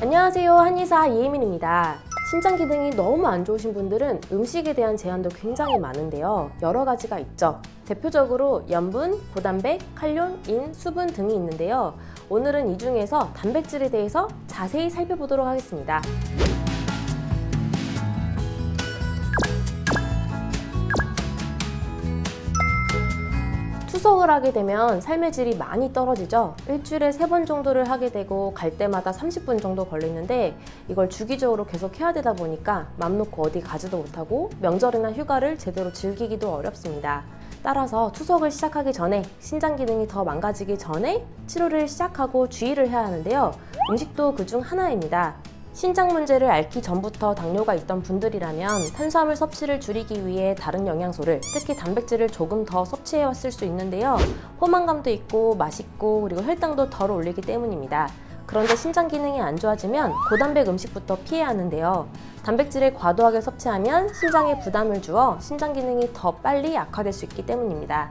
안녕하세요, 한의사 이혜민입니다. 신장 기능이 너무 안 좋으신 분들은 음식에 대한 제한도 굉장히 많은데요. 여러 가지가 있죠. 대표적으로 염분, 고단백, 칼륨, 인, 수분 등이 있는데요. 오늘은 이 중에서 단백질에 대해서 자세히 살펴보도록 하겠습니다. 투석을 하게 되면 삶의 질이 많이 떨어지죠. 일주일에 3번 정도를 하게 되고 갈 때마다 30분 정도 걸리는데 이걸 주기적으로 계속 해야 되다 보니까 맘 놓고 어디 가지도 못하고 명절이나 휴가를 제대로 즐기기도 어렵습니다. 따라서 투석을 시작하기 전에 신장 기능이 더 망가지기 전에 치료를 시작하고 주의를 해야 하는데요. 음식도 그중 하나입니다. 신장 문제를 앓기 전부터 당뇨가 있던 분들이라면 탄수화물 섭취를 줄이기 위해 다른 영양소를, 특히 단백질을 조금 더 섭취해 왔을 수 있는데요. 포만감도 있고 맛있고 그리고 혈당도 덜 올리기 때문입니다. 그런데 신장 기능이 안 좋아지면 고단백 음식부터 피해야 하는데요. 단백질을 과도하게 섭취하면 신장에 부담을 주어 신장 기능이 더 빨리 악화될 수 있기 때문입니다.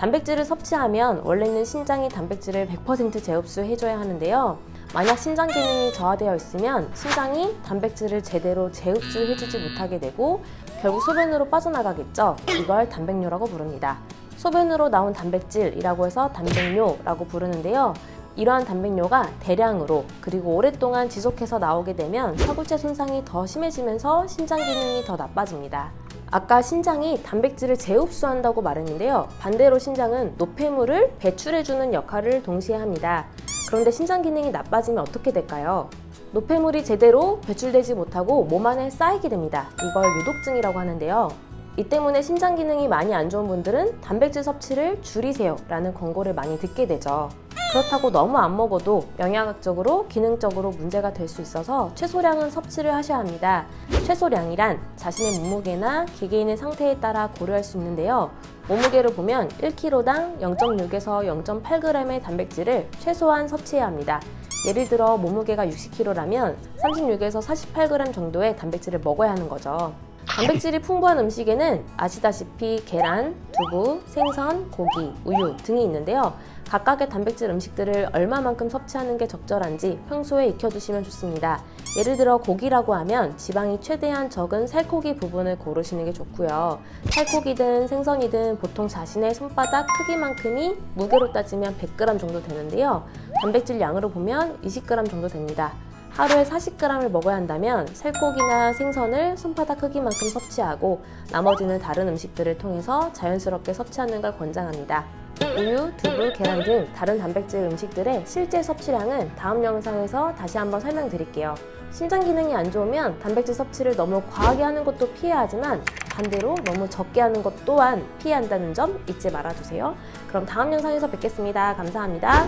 단백질을 섭취하면 원래 있는 신장이 단백질을 100% 재흡수해줘야 하는데요. 만약 신장 기능이 저하되어 있으면 신장이 단백질을 제대로 재흡수해주지 못하게 되고 결국 소변으로 빠져나가겠죠. 이걸 단백뇨라고 부릅니다. 소변으로 나온 단백질이라고 해서 단백뇨라고 부르는데요. 이러한 단백뇨가 대량으로 그리고 오랫동안 지속해서 나오게 되면 사구체 손상이 더 심해지면서 신장 기능이 더 나빠집니다. 아까 신장이 단백질을 재흡수한다고 말했는데요. 반대로 신장은 노폐물을 배출해주는 역할을 동시에 합니다. 그런데 신장 기능이 나빠지면 어떻게 될까요? 노폐물이 제대로 배출되지 못하고 몸 안에 쌓이게 됩니다. 이걸 유독증이라고 하는데요. 이 때문에 신장 기능이 많이 안 좋은 분들은 단백질 섭취를 줄이세요 라는 권고를 많이 듣게 되죠. 그렇다고 너무 안 먹어도 영양학적으로, 기능적으로 문제가 될 수 있어서 최소량은 섭취를 하셔야 합니다. 최소량이란 자신의 몸무게나 개개인의 상태에 따라 고려할 수 있는데요. 몸무게를 보면 1kg당 0.6에서 0.8g의 단백질을 최소한 섭취해야 합니다. 예를 들어 몸무게가 60kg라면 36에서 48g 정도의 단백질을 먹어야 하는 거죠. 단백질이 풍부한 음식에는 아시다시피 계란, 두부, 생선, 고기, 우유 등이 있는데요. 각각의 단백질 음식들을 얼마만큼 섭취하는 게 적절한지 평소에 익혀두시면 좋습니다. 예를 들어 고기라고 하면 지방이 최대한 적은 살코기 부분을 고르시는 게 좋고요. 살코기든 생선이든 보통 자신의 손바닥 크기만큼이 무게로 따지면 100g 정도 되는데요. 단백질 양으로 보면 20g 정도 됩니다. 하루에 40g을 먹어야 한다면 살코기나 생선을 손바닥 크기만큼 섭취하고 나머지는 다른 음식들을 통해서 자연스럽게 섭취하는 걸 권장합니다. 우유, 두부, 계란 등 다른 단백질 음식들의 실제 섭취량은 다음 영상에서 다시 한번 설명드릴게요. 신장 기능이 안 좋으면 단백질 섭취를 너무 과하게 하는 것도 피해야 하지만 반대로 너무 적게 하는 것 또한 피해야 한다는 점 잊지 말아주세요. 그럼 다음 영상에서 뵙겠습니다. 감사합니다.